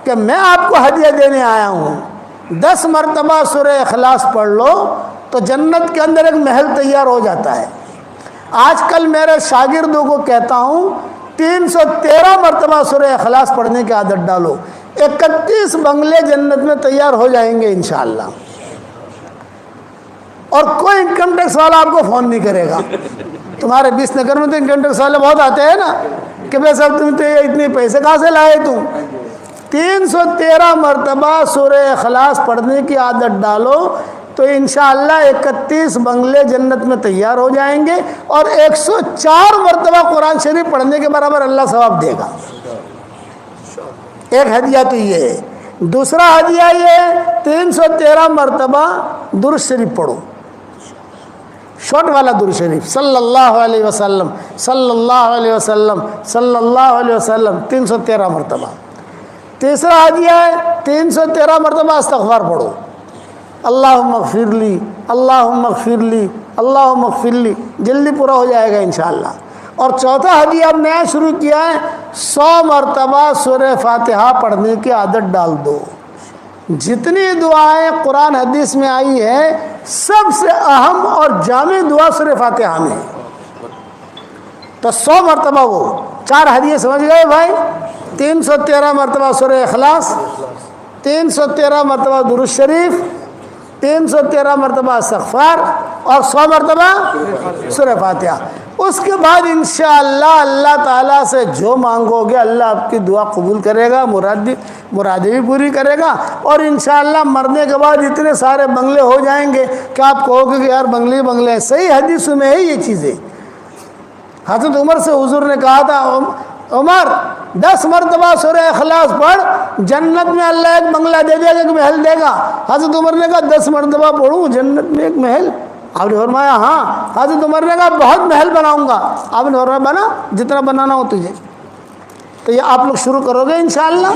کہ میں آپ کو ہدیہ دینے آیا ہوں، 10 مرتبہ سورہ اخلاص پڑھ لو تو جنت کے اندر ایک محل تیار ہو جاتا ہے۔ آج کل میرے شاگردوں کو کہتا ہوں 313 مرتبہ سورہ اخلاص پڑھنے کی عادت ڈالو، 31 بنگلے جنت میں تیار ہو جائیں گے انشاءاللہ، اور کوئی انکم ٹیکس والا آپ کو فون نہیں کرے گا۔ تمہارے 20 نگر میں تو انکم ٹیکس والے بہت آتے ہیں نا کہ بھائی صاحب تم تو اتنے پیسے کہاں سے لائے تم؟ 313 مرتبہ سورہ اخلاص پڑھنے کی عادت ڈالو تو انشاءاللہ 31 بنگلے جنت میں تیار ہو جائیں گے، اور 104 مرتبہ قرآن شریف پڑھنے کے برابر اللہ ثواب دے گا۔ ایک ہدیہ تو یہ ہے۔ دوسرا ہدیہ یہ ہے 313 مرتبہ درود شریف پڑھو، شارٹ والا درود شریف، صلی اللہ علیہ وسلم صلی اللہ علیہ وسلم صلی اللہ علیہ وسلم 313 مرتبہ۔ تیسرا ہدیہ ہے 313 مرتبہ استغفار پڑھو، اللہم اغفر لی اللہم اغفر لی اللہم اغفر لی، جلدی پورا ہو جائے گا انشاءاللہ۔ اور چوتھا ہدیہ اب نیا شروع کیا ہے، 100 مرتبہ سورہ فاتحہ پڑھنے کی عادت ڈال دو۔ جتنی دعائیں قرآن حدیث میں آئی ہے سب سے اہم اور جامع دعا سورہ فاتحہ میں ہے، تو 100 مرتبہ وہ 4 ہدیے سمجھ گئے بھائی؟ 313 مرتبہ سورہ اخلاص، 313 مرتبہ درود شریف، 313 مرتبہ استغفار، اور 100 مرتبہ سورہ فاتحہ۔ اس کے بعد انشاءاللہ اللہ تعالیٰ سے جو مانگو گے اللہ آپ کی دعا قبول کرے گا، مرادیں بھی پوری کرے گا، اور انشاءاللہ مرنے کے بعد اتنے سارے بنگلے ہو جائیں گے کہ آپ کہو گے کہ یار بنگلے بنگلے ہیں۔ صحیح حدیث میں ہے یہ چیزیں۔ حضرت عمر سے حضور نے کہا تھا عمر 10 مرتبہ سورہ اخلاص پڑھ، جنت میں اللہ ایک بنگلہ دے دے گا، ایک محل دے گا۔ حضرت عمر نے کہا 10 مرتبہ پڑھوں جنت میں ایک محل؟ آپ نے فرمایا ہاں۔ حضرت عمر نے کہا بہت محل بناؤں گا۔ آپ نے فرمایا بنا جتنا بنانا ہو تجھے۔ تو یہ آپ لوگ شروع کرو گے انشاءاللہ۔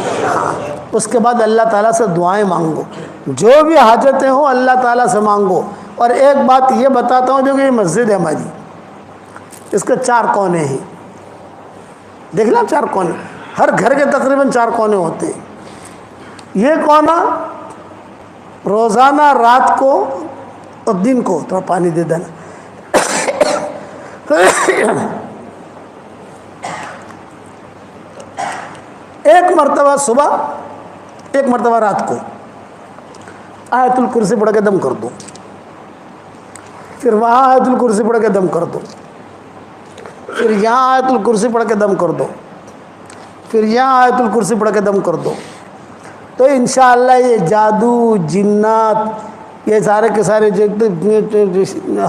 اس کے بعد اللہ تعالیٰ سے دعائیں مانگو، جو بھی حاجتیں ہوں اللہ تعالیٰ سے مانگو۔ اور ایک بات یہ بتاتا ہوں، جو کہ یہ مسجد ہے ہماری، اس کے 4 کونے ہیں، دیکھنا 4 کونے، ہر گھر کے تقریباً 4 کونے ہوتے ہیں۔ یہ کونا روزانہ رات کو اور دن کو، تھوڑا پانی دے دینا، ایک مرتبہ صبح، ایک مرتبہ رات کو آیت الکرسی پڑھ کے دم کر دو، پھر وہاں آیت الکرسی پڑھ کے دم کر دو، پھر یہاں آیت الکرسی پڑھ کے دم کر دو، پھر یہاں آیت الکرسی پڑھ کے دم کر دو، تو انشاءاللہ یہ جادو جنات یہ سارے کے سارے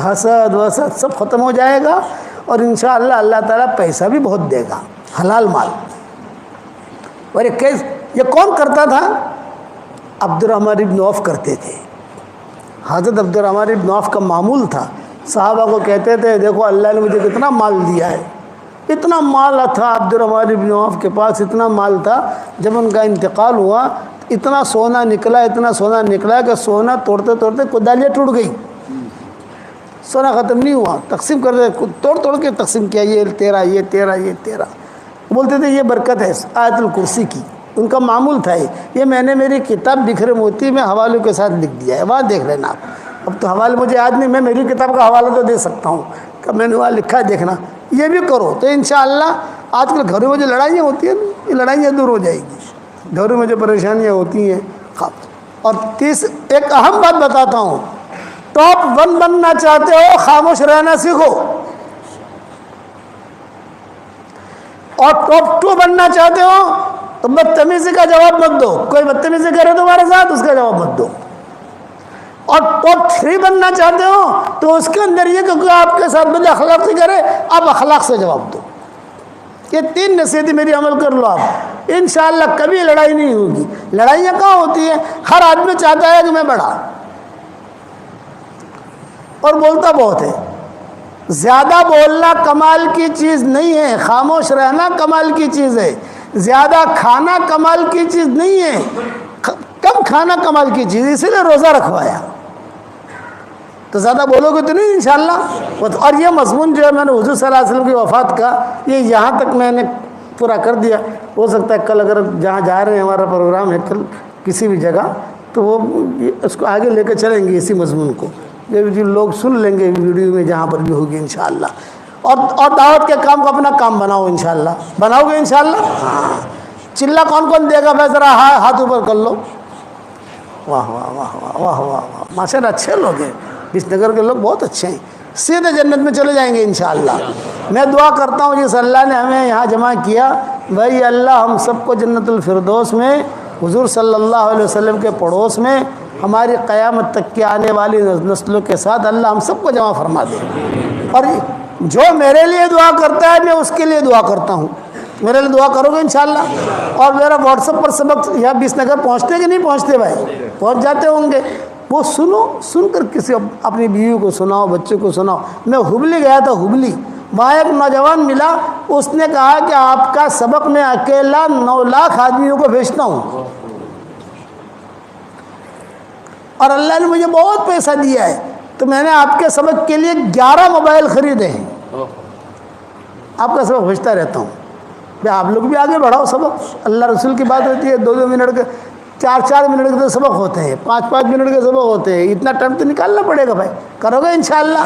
حسد وسد سب ختم ہو جائے گا، اور انشاءاللہ اللہ تعالیٰ پیسہ بھی بہت دے گا، حلال مال۔ اور یہ کون کرتا تھا؟ عبد الرحمن ابن عوف کرتے تھے۔ حضرت عبد الرحمن ابن عوف کا معمول تھا، صحابہ کو کہتے تھے دیکھو اللہ نے مجھے کتنا مال دیا ہے۔ اتنا مال تھا عبد الرحمن ابن عوف کے پاس، اتنا مال تھا، جب ان کا انتقال ہوا اتنا سونا نکلا، اتنا سونا نکلا کہ سونا توڑتے توڑتے کدالیاں ٹوٹ گئی، سونا ختم نہیں ہوا، تقسیم کر دے، توڑ توڑ کے تقسیم کیا، یہ تیرا یہ تیرا یہ تیرا۔ بولتے تھے یہ برکت ہے آیت الکرسی کی، ان کا معمول تھا یہ میں نے میری کتاب بکھرے موتی میں حوالوں کے ساتھ لکھ دیا ہے، وہاں دیکھ لینا آپ۔ اب تو حوالے مجھے یاد نہیں، میں میری کتاب کا حوالہ تو دے سکتا ہوں کہ میں نے وہاں لکھا ہے، دیکھنا، یہ بھی کرو تو انشاءاللہ۔ آج کل گھروں میں جو لڑائیاں ہوتی ہیں یہ لڑائیاں دور ہو جائیں گی، گھروں میں جو پریشانیاں ہوتی ہیں۔ اور ایک اہم بات بتاتا ہوں، ٹاپ 1 بننا چاہتے ہو خاموش رہنا سیکھو، اور ٹاپ 2 بننا چاہتے ہو تو بدتمیزی کا جواب مت دو، کوئی بدتمیزی کرے تمہارے ساتھ اس کا جواب مت دو۔ اور ٹاپ 3 بننا چاہتے ہو تو اس کے اندر یہ کہ کوئی آپ کے ساتھ بد اخلاقی کرے آپ اخلاق سے جواب دو۔ یہ 3 نصیحتیں میری عمل کر لو آپ، انشاءاللہ کبھی لڑائی نہیں ہوگی۔ لڑائیاں کہاں ہوتی ہیں؟ ہر آدمی چاہتا ہے کہ میں بڑھا، اور بولتا بہت ہے۔ زیادہ بولنا کمال کی چیز نہیں ہے، خاموش رہنا کمال کی چیز ہے۔ زیادہ کھانا کمال کی چیز نہیں ہے، کم کھانا کمال کی چیز، اسی لیے روزہ رکھوایا۔ تو زیادہ بولو گے تو نہیں انشاءاللہ۔ اور یہ مضمون جو ہے میں نے حضور صلی اللہ علیہ وسلم کی وفات کا، یہ یہاں تک میں نے پورا کر دیا. ہو سکتا ہے کل اگر جہاں جا رہے ہیں ہمارا پروگرام ہے کل کسی بھی جگہ تو وہ اس کو آگے لے کے چلیں گے اسی مضمون کو. یہ جو لوگ سن لیں گے ویڈیو میں جہاں پر بھی ہوگی انشاءاللہ. اور دعوت کے کام کو اپنا کام بناؤ انشاءاللہ. بناؤ گے انشاءاللہ؟ ہاں. چلا کون کون دے گا بھائی ذرا ہاتھ اوپر کر لو. واہ واہ واہ واہ واہ واہ واہ ماشاء اللہ اچھے لوگ ہیں. اس نگر کے لوگ بہت اچھے ہیں. سیدھے جنت میں چلے جائیں گے انشاءاللہ. میں دعا کرتا ہوں جس اللہ نے ہمیں یہاں جمع کیا بھائی اللہ ہم سب کو جنت الفردوس میں حضور صلی اللہ علیہ وسلم کے پڑوس میں ہماری قیامت تک کے آنے والی نسلوں کے ساتھ اللہ ہم سب کو جمع فرما دے. اور جو میرے لیے دعا کرتا ہے میں اس کے لیے دعا کرتا ہوں. میرے لیے دعا کرو گے انشاءاللہ. اور میرا واٹس ایپ پر سبق یہاں 20 نگر پہنچتے کہ نہیں پہنچتے بھائی؟ پہنچ جاتے ہوں گے. وہ سن کر کسی اپنی بیوی کو سناؤ, بچے کو سناؤ. میں ہبلی گیا تھا, ہبلی. وہاں ایک نوجوان ملا, اس نے کہا کہ آپ کا سبق میں اکیلا 9 لاکھ آدمیوں کو بھیجتا ہوں اور اللہ نے مجھے بہت پیسہ دیا ہے تو میں نے آپ کے سبق کے لیے 11 موبائل خریدے ہیں. آپ کا سبق بھیجتا رہتا ہوں. آپ لوگ بھی آگے بڑھاؤ سبق. اللہ رسول کی بات ہوتی ہے 2-2 منٹ کے 4-4 منٹ کے تو سبق ہوتے ہیں, 5-5 منٹ کے سبق ہوتے ہیں. اتنا ٹائم تو نکالنا پڑے گا بھائی. کرو گے انشاءاللہ.